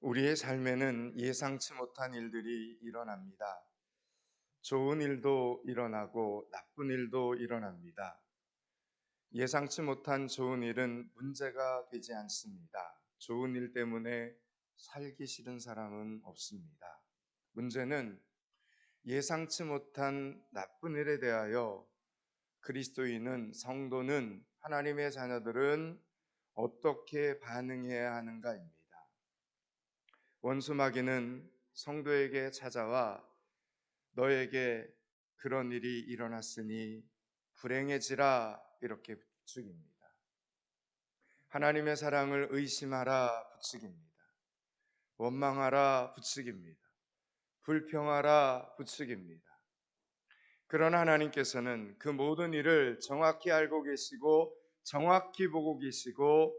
우리의 삶에는 예상치 못한 일들이 일어납니다. 좋은 일도 일어나고 나쁜 일도 일어납니다. 예상치 못한 좋은 일은 문제가 되지 않습니다. 좋은 일 때문에 살기 싫은 사람은 없습니다. 문제는 예상치 못한 나쁜 일에 대하여 그리스도인은, 성도는, 하나님의 자녀들은 어떻게 반응해야 하는가입니다. 원수 마귀는 성도에게 찾아와 너에게 그런 일이 일어났으니 불행해지라 이렇게 부추깁니다. 하나님의 사랑을 의심하라 부추깁니다. 원망하라 부추깁니다. 불평하라 부추깁니다. 그러나 하나님께서는 그 모든 일을 정확히 알고 계시고 정확히 보고 계시고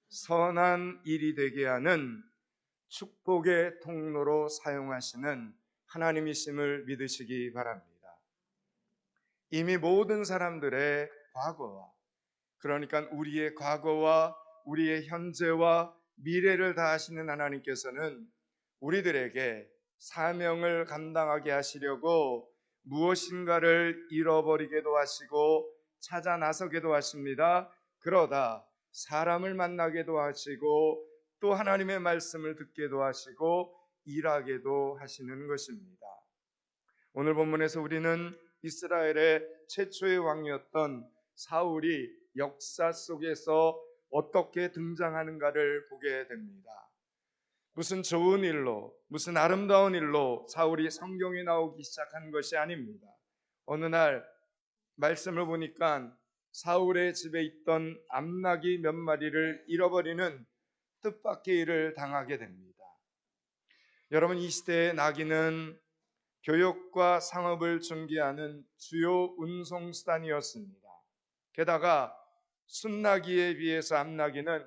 선한 일이 되게 하는 축복의 통로로 사용하시는 하나님이심을 믿으시기 바랍니다. 이미 모든 사람들의 과거와, 그러니까 우리의 과거와 우리의 현재와 미래를 다 아시는 하나님께서는 우리들에게 사명을 감당하게 하시려고 무엇인가를 잃어버리게도 하시고 찾아 나서게도 하십니다. 그러다 사람을 만나게도 하시고 또 하나님의 말씀을 듣게도 하시고 일하게도 하시는 것입니다. 오늘 본문에서 우리는 이스라엘의 최초의 왕이었던 사울이 역사 속에서 어떻게 등장하는가를 보게 됩니다. 무슨 좋은 일로, 무슨 아름다운 일로 사울이 성경에 나오기 시작한 것이 아닙니다. 어느 날 말씀을 보니까 사울의 집에 있던 암나귀 몇 마리를 잃어버리는 뜻밖의 일을 당하게 됩니다. 여러분, 이 시대의 나귀는 교역과 상업을 중개하는 주요 운송수단이었습니다. 게다가 순나귀에 비해서 암나귀는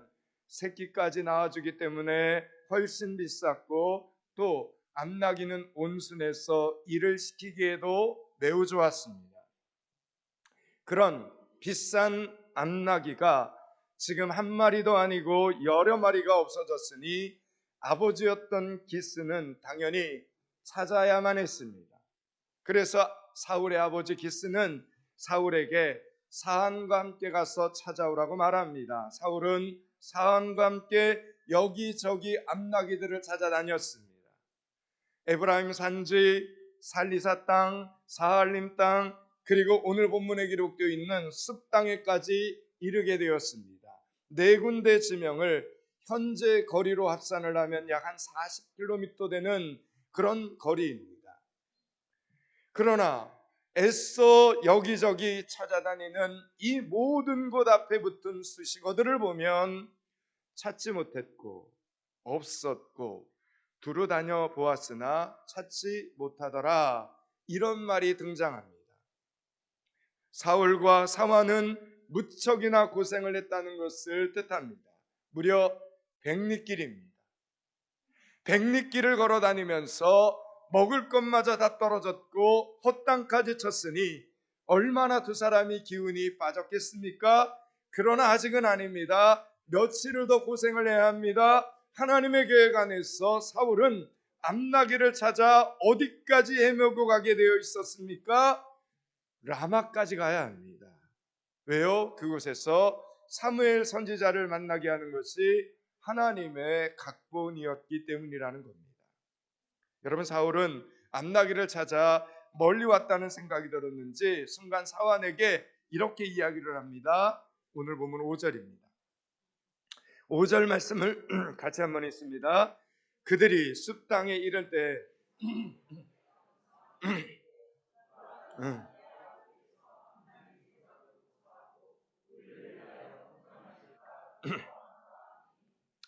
새끼까지 낳아주기 때문에 훨씬 비쌌고 또 암나귀는 온순해서 일을 시키기에도 매우 좋았습니다. 그런 비싼 암나귀가 지금 한 마리도 아니고 여러 마리가 없어졌으니 아버지였던 기스는 당연히 찾아야만 했습니다. 그래서 사울의 아버지 기스는 사울에게 사한과 함께 가서 찾아오라고 말합니다. 사울은 사한과 함께 여기저기 암나귀들을 찾아다녔습니다. 에브라임 산지, 살리사 땅, 사할림 땅, 그리고 오늘 본문에 기록되어 있는 숲 땅에까지 이르게 되었습니다. 네 군데 지명을 현재 거리로 합산을 하면 약 한 40km 되는 그런 거리입니다. 그러나 애써 여기저기 찾아다니는 이 모든 곳 앞에 붙은 수식어들을 보면 찾지 못했고 없었고 두루 다녀 보았으나 찾지 못하더라, 이런 말이 등장합니다. 사울과 사환은 무척이나 고생을 했다는 것을 뜻합니다. 무려 100리길입니다. 100리길을 걸어 다니면서 먹을 것마저 다 떨어졌고 헛땅까지 쳤으니 얼마나 두 사람이 기운이 빠졌겠습니까? 그러나 아직은 아닙니다. 며칠을 더 고생을 해야 합니다. 하나님의 계획 안에서 사울은 암나귀를 찾아 어디까지 헤매고 가게 되어 있었습니까? 라마까지 가야 합니다. 왜요? 그곳에서 사무엘 선지자를 만나게 하는 것이 하나님의 각본이었기 때문이라는 겁니다. 여러분, 사울은 암나귀를 찾아 멀리 왔다는 생각이 들었는지 순간 사환에게 이렇게 이야기를 합니다. 오늘 보면 5절입니다. 5절 말씀을 같이 한번 읽습니다. 그들이 숲 땅에 이를 때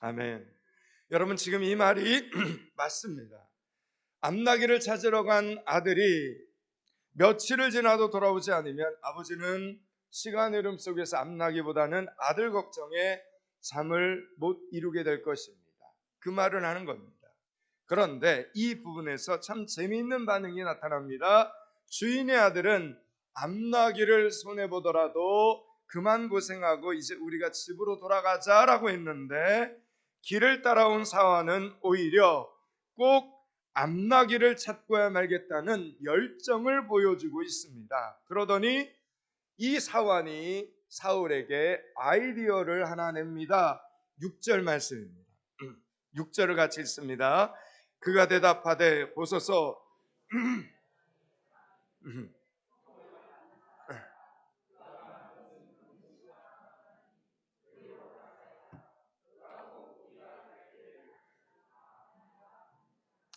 아멘. 여러분, 지금 이 말이 맞습니다. 암나귀를 찾으러 간 아들이 며칠을 지나도 돌아오지 않으면 아버지는 시간 흐름 속에서 암나귀보다는 아들 걱정에 잠을 못 이루게 될 것입니다. 그 말을 하는 겁니다. 그런데 이 부분에서 참 재미있는 반응이 나타납니다. 주인의 아들은 암나귀를 손해보더라도 그만 고생하고 이제 우리가 집으로 돌아가자라고 했는데 길을 따라온 사환은 오히려 꼭 암나귀를 찾고야 말겠다는 열정을 보여주고 있습니다. 그러더니 이 사환이 사울에게 아이디어를 하나 냅니다. 6절 말씀입니다. 6절을 같이 읽습니다. 그가 대답하되 보소서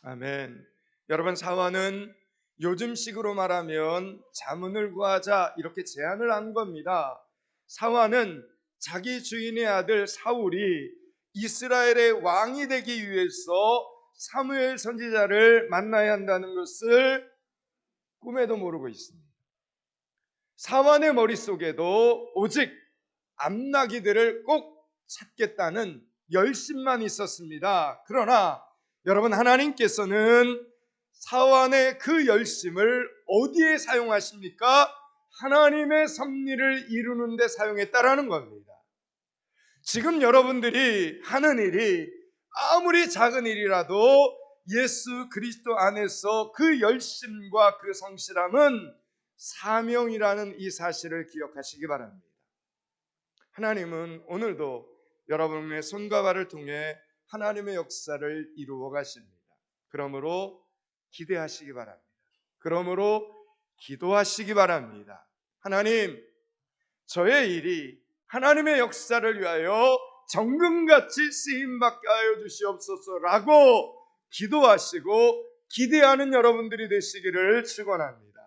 아멘. 여러분, 사환은 요즘식으로 말하면 자문을 구하자 이렇게 제안을 한 겁니다. 사환은 자기 주인의 아들 사울이 이스라엘의 왕이 되기 위해서 사무엘 선지자를 만나야 한다는 것을 꿈에도 모르고 있습니다. 사환의 머릿속에도 오직 암나귀들을 꼭 찾겠다는 열심만 있었습니다. 그러나 여러분, 하나님께서는 사환의 그 열심을 어디에 사용하십니까? 하나님의 섭리를 이루는 데 사용했다라는 겁니다. 지금 여러분들이 하는 일이 아무리 작은 일이라도 예수 그리스도 안에서 그 열심과 그 성실함은 사명이라는 이 사실을 기억하시기 바랍니다. 하나님은 오늘도 여러분의 손과 발을 통해 하나님의 역사를 이루어 가십니다. 그러므로 기대하시기 바랍니다. 그러므로 기도하시기 바랍니다. 하나님, 저의 일이 하나님의 역사를 위하여 정금같이 쓰임받게 하여 주시옵소서라고 기도하시고 기대하는 여러분들이 되시기를 축원합니다.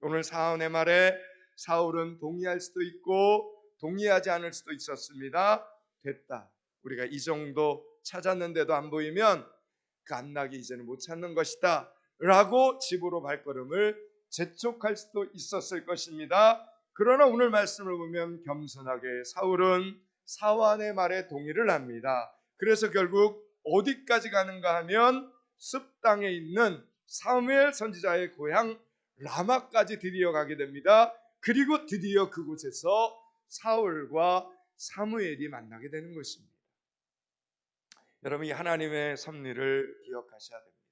오늘 사언의 말에 사울은 동의할 수도 있고 동의하지 않을 수도 있었습니다. 됐다, 우리가 이 정도 찾았는데도 안 보이면 그 암나귀 이제는 못 찾는 것이다 라고 집으로 발걸음을 재촉할 수도 있었을 것입니다. 그러나 오늘 말씀을 보면 겸손하게 사울은 사환의 말에 동의를 합니다. 그래서 결국 어디까지 가는가 하면 숲 땅에 있는 사무엘 선지자의 고향 라마까지 드디어 가게 됩니다. 그리고 드디어 그곳에서 사울과 사무엘이 만나게 되는 것입니다. 여러분, 이 하나님의 섭리를 기억하셔야 됩니다.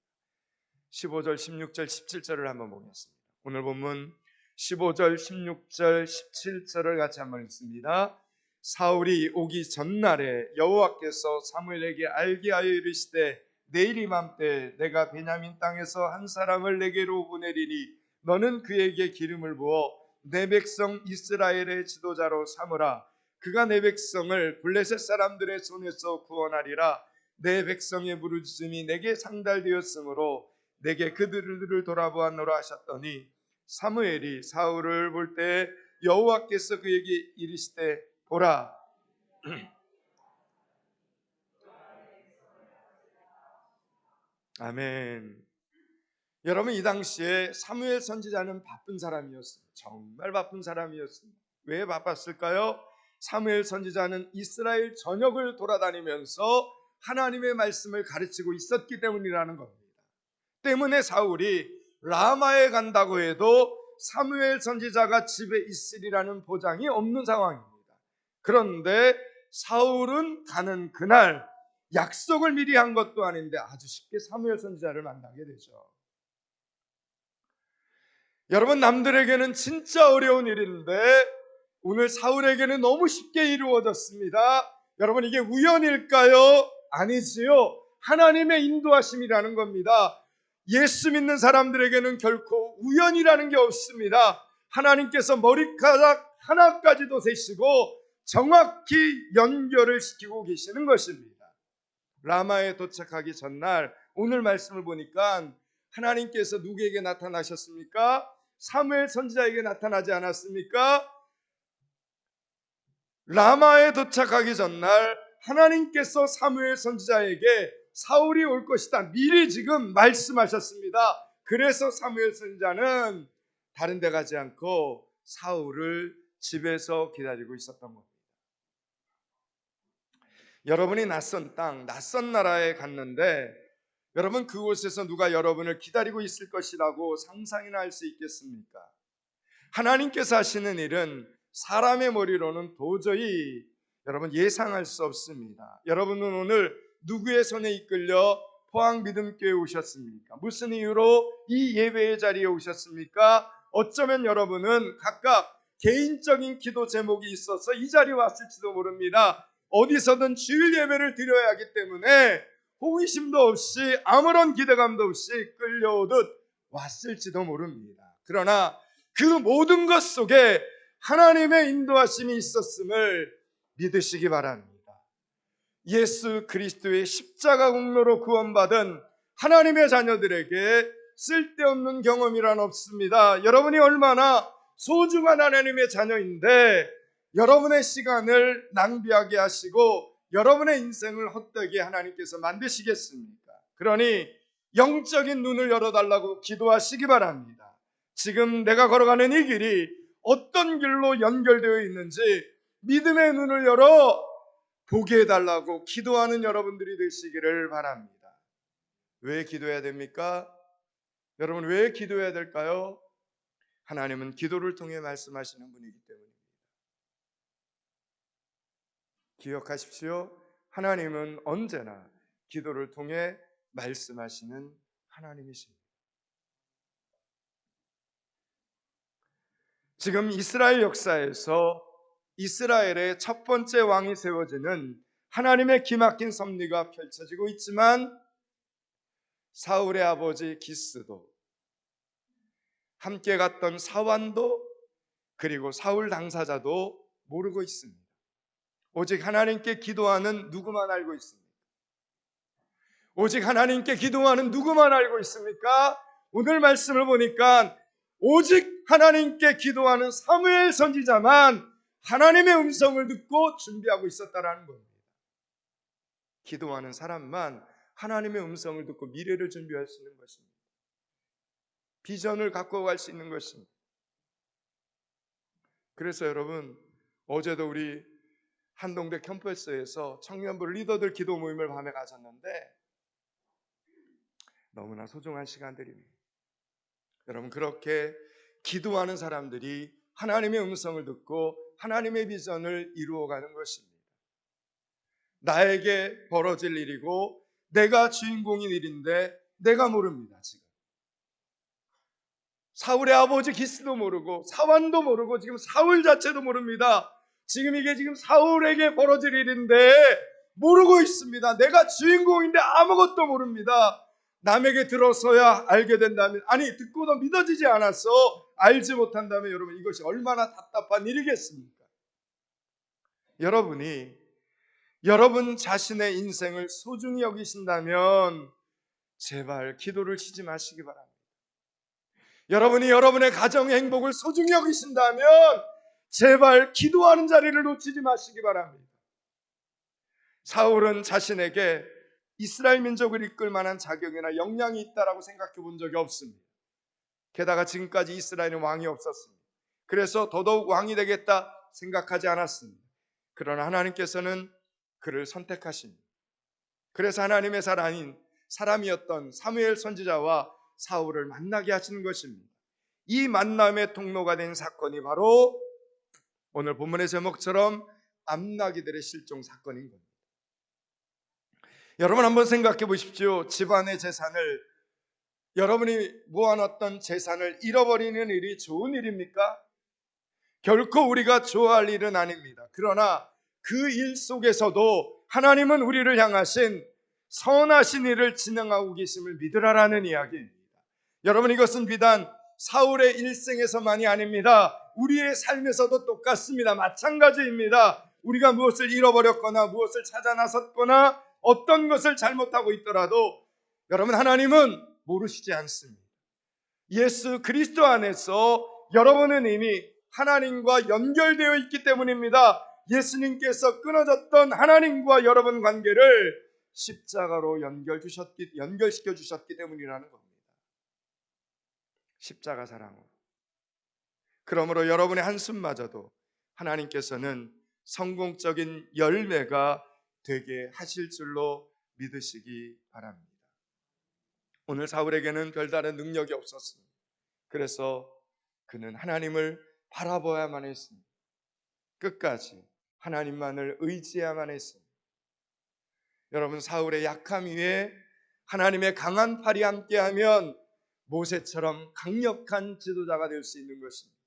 15절, 16절, 17절을 한번 보겠습니다. 오늘 본문 15절, 16절, 17절을 같이 한번 읽습니다. 사울이 오기 전날에 여호와께서 사무엘에게 알게 하여 이르시되 내일 이맘때 내가 베냐민 땅에서 한 사람을 내게로 보내리니 너는 그에게 기름을 부어 내 백성 이스라엘의 지도자로 삼으라. 그가 내 백성을 블레셋 사람들의 손에서 구원하리라. 내 백성의 부르짖음이 내게 상달되었으므로 내게 그들을 돌아보았노라 하셨더니 사무엘이 사울을 볼 때 여호와께서 그에게 이르시되 보라. 아멘. 여러분, 이 당시에 사무엘 선지자는 바쁜 사람이었어요. 정말 바쁜 사람이었습니다. 왜 바빴을까요? 사무엘 선지자는 이스라엘 전역을 돌아다니면서 하나님의 말씀을 가르치고 있었기 때문이라는 겁니다. 때문에 사울이 라마에 간다고 해도 사무엘 선지자가 집에 있으리라는 보장이 없는 상황입니다. 그런데 사울은 가는 그날 약속을 미리 한 것도 아닌데 아주 쉽게 사무엘 선지자를 만나게 되죠. 여러분, 남들에게는 진짜 어려운 일인데 오늘 사울에게는 너무 쉽게 이루어졌습니다. 여러분, 이게 우연일까요? 아니지요. 하나님의 인도하심이라는 겁니다. 예수 믿는 사람들에게는 결코 우연이라는 게 없습니다. 하나님께서 머리카락 하나까지도 세시고 정확히 연결을 시키고 계시는 것입니다. 라마에 도착하기 전날 오늘 말씀을 보니까 하나님께서 누구에게 나타나셨습니까? 사무엘 선지자에게 나타나지 않았습니까? 라마에 도착하기 전날 하나님께서 사무엘 선지자에게 사울이 올 것이다 미리 지금 말씀하셨습니다. 그래서 사무엘 선지자는 다른 데 가지 않고 사울을 집에서 기다리고 있었던 겁니다. 여러분이 낯선 땅, 낯선 나라에 갔는데 여러분, 그곳에서 누가 여러분을 기다리고 있을 것이라고 상상이나 할 수 있겠습니까? 하나님께서 하시는 일은 사람의 머리로는 도저히 여러분 예상할 수 없습니다. 여러분은 오늘 누구의 손에 이끌려 포항 믿음교회에 오셨습니까? 무슨 이유로 이 예배의 자리에 오셨습니까? 어쩌면 여러분은 각각 개인적인 기도 제목이 있어서 이 자리에 왔을지도 모릅니다. 어디서든 주일 예배를 드려야 하기 때문에 호기심도 없이 아무런 기대감도 없이 끌려오듯 왔을지도 모릅니다. 그러나 그 모든 것 속에 하나님의 인도하심이 있었음을 믿으시기 바랍니다. 예수 그리스도의 십자가 공로로 구원받은 하나님의 자녀들에게 쓸데없는 경험이란 없습니다. 여러분이 얼마나 소중한 하나님의 자녀인데 여러분의 시간을 낭비하게 하시고 여러분의 인생을 헛되게 하나님께서 만드시겠습니까? 그러니 영적인 눈을 열어달라고 기도하시기 바랍니다. 지금 내가 걸어가는 이 길이 어떤 길로 연결되어 있는지 믿음의 눈을 열어 보게 해달라고 기도하는 여러분들이 되시기를 바랍니다. 왜 기도해야 됩니까? 여러분 왜 기도해야 될까요? 하나님은 기도를 통해 말씀하시는 분이기 때문입니다. 기억하십시오. 하나님은 언제나 기도를 통해 말씀하시는 하나님이십니다. 지금 이스라엘 역사에서 이스라엘의 첫 번째 왕이 세워지는 하나님의 기막힌 섭리가 펼쳐지고 있지만 사울의 아버지 기스도 함께 갔던 사환도 그리고 사울 당사자도 모르고 있습니다. 오직 하나님께 기도하는 누구만 알고 있습니다. 오직 하나님께 기도하는 누구만 알고 있습니까? 오늘 말씀을 보니까 오직 하나님께 기도하는 사무엘 선지자만 하나님의 음성을 듣고 준비하고 있었다라는 겁니다. 기도하는 사람만 하나님의 음성을 듣고 미래를 준비할 수 있는 것입니다. 비전을 갖고 갈 수 있는 것입니다. 그래서 여러분 어제도 우리 한동대 캠퍼스에서 청년부 리더들 기도 모임을 밤에 가졌는데 너무나 소중한 시간들입니다. 여러분 그렇게 기도하는 사람들이 하나님의 음성을 듣고 하나님의 비전을 이루어가는 것입니다. 나에게 벌어질 일이고 내가 주인공인 일인데 내가 모릅니다. 지금 사울의 아버지 기스도 모르고 사환도 모르고 지금 사울 자체도 모릅니다. 지금 이게 지금 사울에게 벌어질 일인데 모르고 있습니다. 내가 주인공인데 아무것도 모릅니다. 남에게 들어서야 알게 된다면, 아니 듣고도 믿어지지 않아서 알지 못한다면 여러분 이것이 얼마나 답답한 일이겠습니까? 여러분이 여러분 자신의 인생을 소중히 여기신다면 제발 기도를 쉬지 마시기 바랍니다. 여러분이 여러분의 가정의 행복을 소중히 여기신다면 제발 기도하는 자리를 놓치지 마시기 바랍니다. 사울은 자신에게 이스라엘 민족을 이끌 만한 자격이나 역량이 있다라고 생각해 본 적이 없습니다. 게다가 지금까지 이스라엘은 왕이 없었습니다. 그래서 더더욱 왕이 되겠다 생각하지 않았습니다. 그러나 하나님께서는 그를 선택하십니다. 그래서 하나님의 사람이었던 사무엘 선지자와 사울을 만나게 하시는 것입니다. 이 만남의 통로가 된 사건이 바로 오늘 본문의 제목처럼 암나기들의 실종 사건인 겁니다. 여러분 한번 생각해 보십시오. 집안의 재산을, 여러분이 모아놨던 재산을 잃어버리는 일이 좋은 일입니까? 결코 우리가 좋아할 일은 아닙니다. 그러나 그 일 속에서도 하나님은 우리를 향하신 선하신 일을 진행하고 계심을 믿으라라는 이야기입니다. 여러분 이것은 비단 사울의 일생에서만이 아닙니다. 우리의 삶에서도 똑같습니다. 마찬가지입니다. 우리가 무엇을 잃어버렸거나 무엇을 찾아 나섰거나 어떤 것을 잘못하고 있더라도 여러분 하나님은 모르시지 않습니다. 예수 그리스도 안에서 여러분은 이미 하나님과 연결되어 있기 때문입니다. 예수님께서 끊어졌던 하나님과 여러분 관계를 십자가로 연결시켜 주셨기 때문이라는 겁니다. 십자가 사랑으로. 그러므로 여러분의 한숨마저도 하나님께서는 성공적인 열매가 되게 하실 줄로 믿으시기 바랍니다. 오늘 사울에게는 별다른 능력이 없었습니다. 그래서 그는 하나님을 바라봐야만 했습니다. 끝까지 하나님만을 의지해야만 했습니다. 여러분, 사울의 약함 위에 하나님의 강한 팔이 함께하면 모세처럼 강력한 지도자가 될 수 있는 것입니다.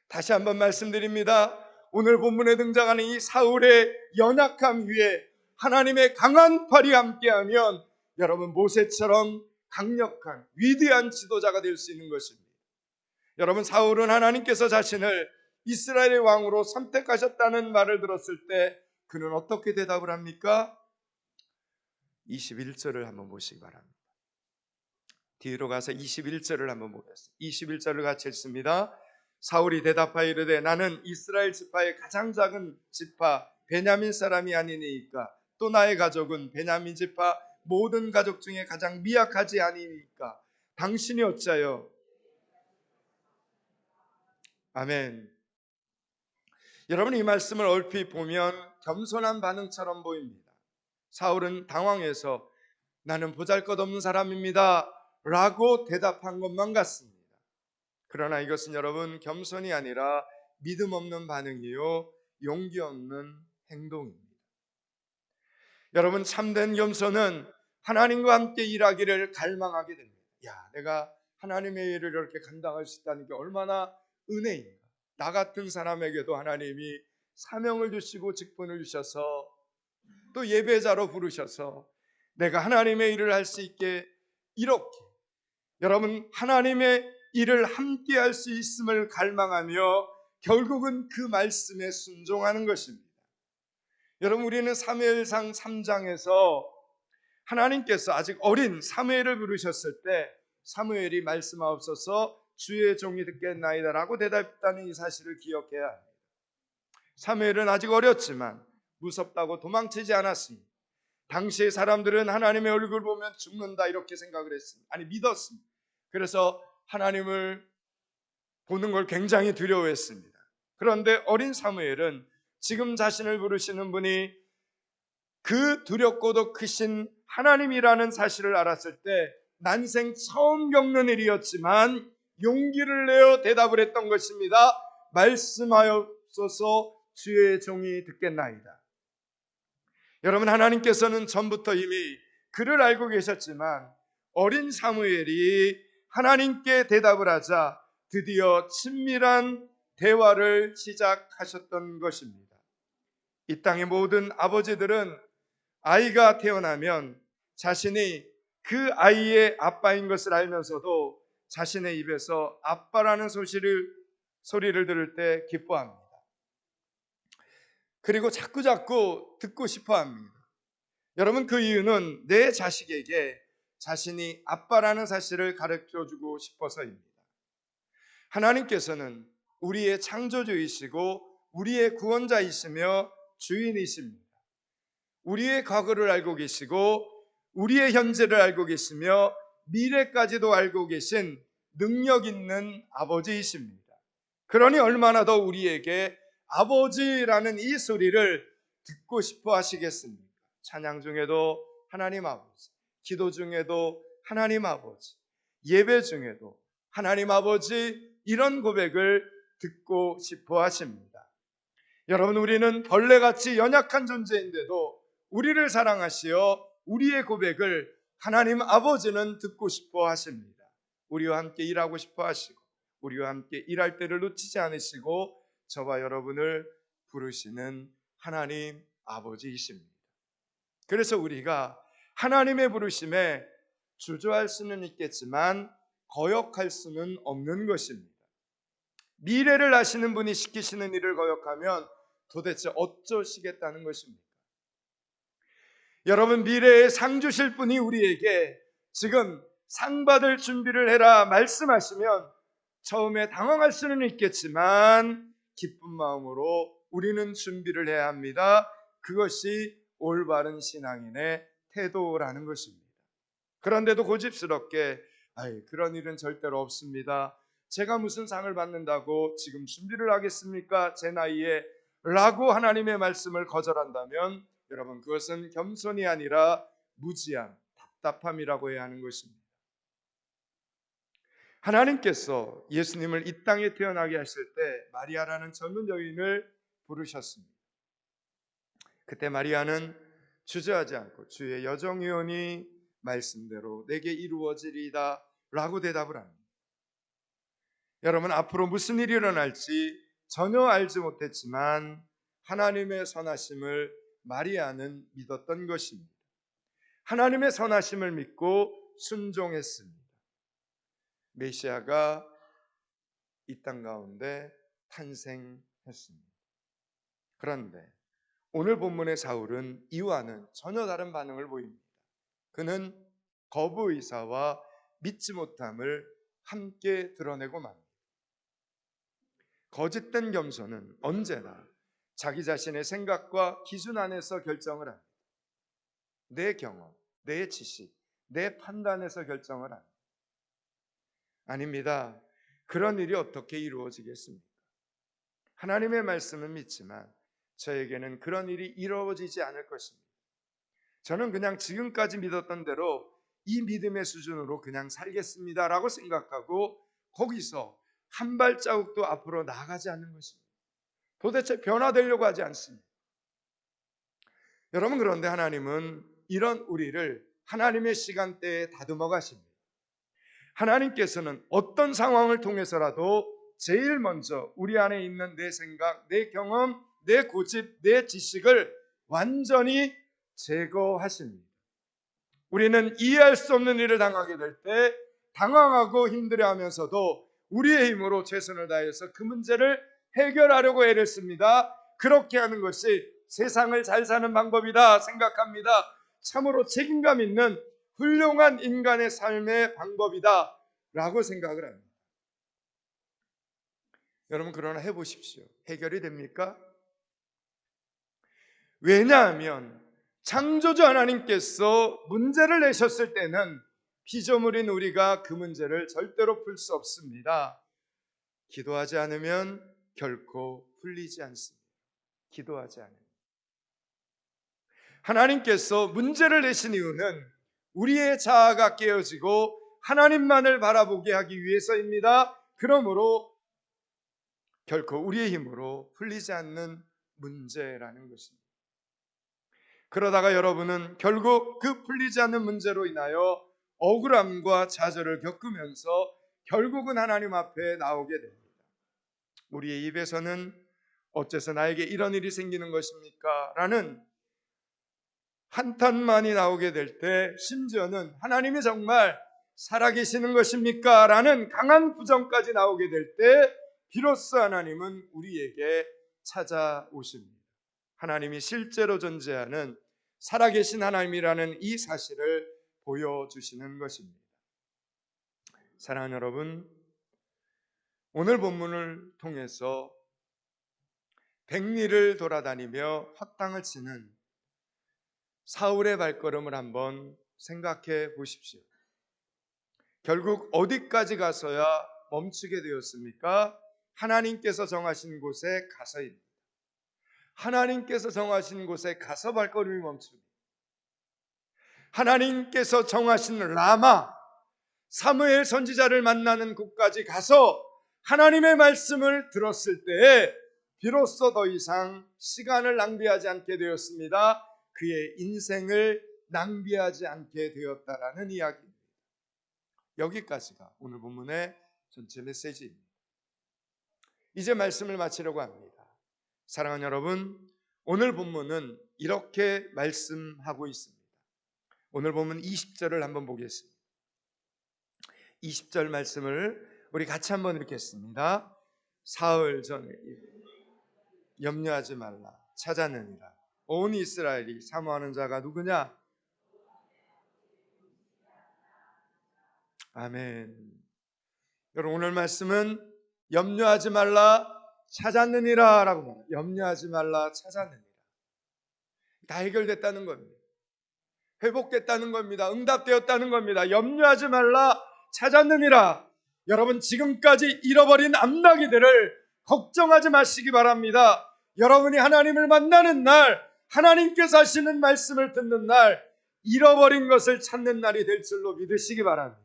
다시 한번 말씀드립니다. 오늘 본문에 등장하는 이 사울의 연약함 위에 하나님의 강한 팔이 함께하면 여러분, 모세처럼 강력한 위대한 지도자가 될 수 있는 것입니다. 여러분, 사울은 하나님께서 자신을 이스라엘의 왕으로 선택하셨다는 말을 들었을 때 그는 어떻게 대답을 합니까? 21절을 한번 보시기 바랍니다. 뒤로 가서 21절을 한번 보겠습니다. 21절을 같이 읽습니다. 사울이 대답하여 이르되 나는 이스라엘 지파의 가장 작은 지파 베냐민 사람이 아니니까 또 나의 가족은 베냐민 지파 모든 가족 중에 가장 미약하지 아니니까 당신이 어찌하여. 아멘. 여러분, 이 말씀을 얼핏 보면 겸손한 반응처럼 보입니다. 사울은 당황해서 나는 보잘것없는 사람입니다 라고 대답한 것만 같습니다. 그러나 이것은 여러분, 겸손이 아니라 믿음 없는 반응이요 용기 없는 행동입니다. 여러분, 참된 겸손은 하나님과 함께 일하기를 갈망하게 됩니다. 내가 하나님의 일을 이렇게 감당할 수 있다는 게 얼마나 은혜인가. 나 같은 사람에게도 하나님이 사명을 주시고 직분을 주셔서 또 예배자로 부르셔서 내가 하나님의 일을 할 수 있게, 이렇게 여러분 하나님의 일을 함께 할 수 있음을 갈망하며 결국은 그 말씀에 순종하는 것입니다. 여러분, 우리는 사무엘상 3장에서 하나님께서 아직 어린 사무엘을 부르셨을 때 사무엘이 말씀하옵소서 주의 종이 듣겠나이다 라고 대답했다는 이 사실을 기억해야 합니다. 사무엘은 아직 어렸지만 무섭다고 도망치지 않았습니다. 당시의 사람들은 하나님의 얼굴 보면 죽는다 이렇게 생각을 했습니다. 아니, 믿었습니다. 그래서 하나님을 보는 걸 굉장히 두려워했습니다. 그런데 어린 사무엘은 지금 자신을 부르시는 분이 그 두렵고도 크신 하나님이라는 사실을 알았을 때 난생 처음 겪는 일이었지만 용기를 내어 대답을 했던 것입니다. 말씀하옵소서 주의 종이 듣겠나이다. 여러분, 하나님께서는 전부터 이미 그를 알고 계셨지만 어린 사무엘이 하나님께 대답을 하자 드디어 친밀한 대화를 시작하셨던 것입니다. 이 땅의 모든 아버지들은 아이가 태어나면 자신이 그 아이의 아빠인 것을 알면서도 자신의 입에서 아빠라는 소리를 들을 때 기뻐합니다. 그리고 자꾸자꾸 듣고 싶어 합니다. 여러분, 그 이유는 내 자식에게 자신이 아빠라는 사실을 가르쳐주고 싶어서입니다. 하나님께서는 우리의 창조주이시고 우리의 구원자이시며 주인이십니다. 우리의 과거를 알고 계시고 우리의 현재를 알고 계시며 미래까지도 알고 계신 능력 있는 아버지이십니다. 그러니 얼마나 더 우리에게 아버지라는 이 소리를 듣고 싶어 하시겠습니까? 찬양 중에도 하나님 아버지, 기도 중에도 하나님 아버지, 예배 중에도 하나님 아버지, 이런 고백을 듣고 싶어 하십니다. 여러분, 우리는 벌레같이 연약한 존재인데도 우리를 사랑하시어 우리의 고백을 하나님 아버지는 듣고 싶어 하십니다. 우리와 함께 일하고 싶어 하시고 우리와 함께 일할 때를 놓치지 않으시고 저와 여러분을 부르시는 하나님 아버지이십니다. 그래서 우리가 하나님의 부르심에 주저할 수는 있겠지만 거역할 수는 없는 것입니다. 미래를 아시는 분이 시키시는 일을 거역하면 도대체 어쩌시겠다는 것입니까? 여러분, 미래에 상 주실 분이 우리에게 지금 상 받을 준비를 해라 말씀하시면 처음에 당황할 수는 있겠지만 기쁜 마음으로 우리는 준비를 해야 합니다. 그것이 올바른 신앙인의 태도라는 것입니다. 그런데도 고집스럽게 그런 일은 절대로 없습니다. 제가 무슨 상을 받는다고 지금 준비를 하겠습니까? 제 나이에 라고 하나님의 말씀을 거절한다면 여러분, 그것은 겸손이 아니라 무지함, 답답함이라고 해야 하는 것입니다. 하나님께서 예수님을 이 땅에 태어나게 하실 때 마리아라는 젊은 여인을 부르셨습니다. 그때 마리아는 주저하지 않고 주의 여정이오니 말씀대로 내게 이루어지리이다 라고 대답을 합니다. 여러분, 앞으로 무슨 일이 일어날지 전혀 알지 못했지만 하나님의 선하심을 마리아는 믿었던 것입니다. 하나님의 선하심을 믿고 순종했습니다. 메시아가 이 땅 가운데 탄생했습니다. 그런데 오늘 본문의 사울은 이와는 전혀 다른 반응을 보입니다. 그는 거부 의사와 믿지 못함을 함께 드러내고 맙니다. 거짓된 겸손은 언제나 자기 자신의 생각과 기준 안에서 결정을 합니다. 내 경험, 내 지식, 내 판단에서 결정을 합니다. 아닙니다. 그런 일이 어떻게 이루어지겠습니까? 하나님의 말씀은 믿지만 저에게는 그런 일이 이루어지지 않을 것입니다. 저는 그냥 지금까지 믿었던 대로 이 믿음의 수준으로 그냥 살겠습니다 라고 생각하고 거기서 한 발자국도 앞으로 나아가지 않는 것입니다. 도대체 변화되려고 하지 않습니다. 여러분, 그런데 하나님은 이런 우리를 하나님의 시간대에 다듬어 가십니다. 하나님께서는 어떤 상황을 통해서라도 제일 먼저 우리 안에 있는 내 생각, 내 경험, 내 고집, 내 지식을 완전히 제거하십니다. 우리는 이해할 수 없는 일을 당하게 될 때 당황하고 힘들어하면서도 우리의 힘으로 최선을 다해서 그 문제를 해결하려고 애를 씁니다. 그렇게 하는 것이 세상을 잘 사는 방법이다 생각합니다. 참으로 책임감 있는 훌륭한 인간의 삶의 방법이다 라고 생각을 합니다. 여러분, 그러나 해보십시오. 해결이 됩니까? 왜냐하면 창조주 하나님께서 문제를 내셨을 때는 피조물인 우리가 그 문제를 절대로 풀 수 없습니다. 기도하지 않으면 결코 풀리지 않습니다. 기도하지 않으면. 하나님께서 문제를 내신 이유는 우리의 자아가 깨어지고 하나님만을 바라보게 하기 위해서입니다. 그러므로 결코 우리의 힘으로 풀리지 않는 문제라는 것입니다. 그러다가 여러분은 결국 그 풀리지 않는 문제로 인하여 억울함과 좌절을 겪으면서 결국은 하나님 앞에 나오게 됩니다. 우리의 입에서는 어째서 나에게 이런 일이 생기는 것입니까? 라는 한탄만이 나오게 될 때, 심지어는 하나님이 정말 살아계시는 것입니까? 라는 강한 부정까지 나오게 될 때 비로소 하나님은 우리에게 찾아오십니다. 하나님이 실제로 존재하는 살아계신 하나님이라는 이 사실을 보여주시는 것입니다. 사랑하는 여러분, 오늘 본문을 통해서 백리를 돌아다니며 헛땅을 치는 사울의 발걸음을 한번 생각해 보십시오. 결국 어디까지 가서야 멈추게 되었습니까? 하나님께서 정하신 곳에 가서입니다. 하나님께서 정하신 곳에 가서 발걸음이 멈춥니다. 하나님께서 정하신 라마, 사무엘 선지자를 만나는 곳까지 가서 하나님의 말씀을 들었을 때에 비로소 더 이상 시간을 낭비하지 않게 되었습니다. 그의 인생을 낭비하지 않게 되었다라는 이야기입니다. 여기까지가 오늘 본문의 전체 메시지입니다. 이제 말씀을 마치려고 합니다. 사랑하는 여러분, 오늘 본문은 이렇게 말씀하고 있습니다. 오늘 본문 20절을 한번 보겠습니다. 20절 말씀을 우리 같이 한번 읽겠습니다. 사흘 전에 염려하지 말라 찾았느니라. 온 이스라엘이 사모하는 자가 누구냐? 아멘. 여러분, 오늘 말씀은 염려하지 말라 찾았느니라 라고 말합니다. 염려하지 말라 찾았느니라. 다 해결됐다는 겁니다. 회복됐다는 겁니다. 응답되었다는 겁니다. 염려하지 말라 찾았느니라. 여러분, 지금까지 잃어버린 암나기들을 걱정하지 마시기 바랍니다. 여러분이 하나님을 만나는 날, 하나님께서 하시는 말씀을 듣는 날, 잃어버린 것을 찾는 날이 될 줄로 믿으시기 바랍니다.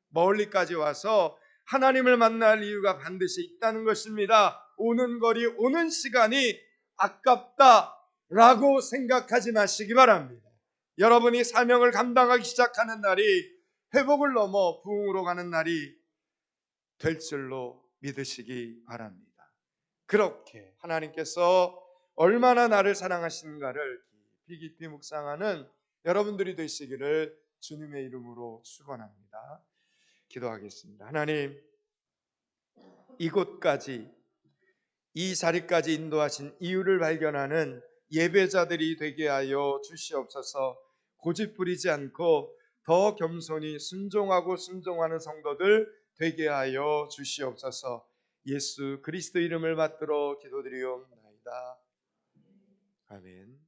멀리까지 와서 하나님을 만날 이유가 반드시 있다는 것입니다. 오는 거리, 오는 시간이 아깝다라고 생각하지 마시기 바랍니다. 여러분이 사명을 감당하기 시작하는 날이 회복을 넘어 부흥으로 가는 날이 될 줄로 믿으시기 바랍니다. 그렇게 하나님께서 얼마나 나를 사랑하시는가를 깊이 묵상하는 여러분들이 되시기를 주님의 이름으로 축원합니다. 기도하겠습니다. 하나님, 이곳까지 이 자리까지 인도하신 이유를 발견하는 예배자들이 되게 하여 주시옵소서. 고집부리지 않고 더 겸손히 순종하고 순종하는 성도들 되게 하여 주시옵소서. 예수 그리스도 이름을 받들어 기도드리옵나이다. 아멘.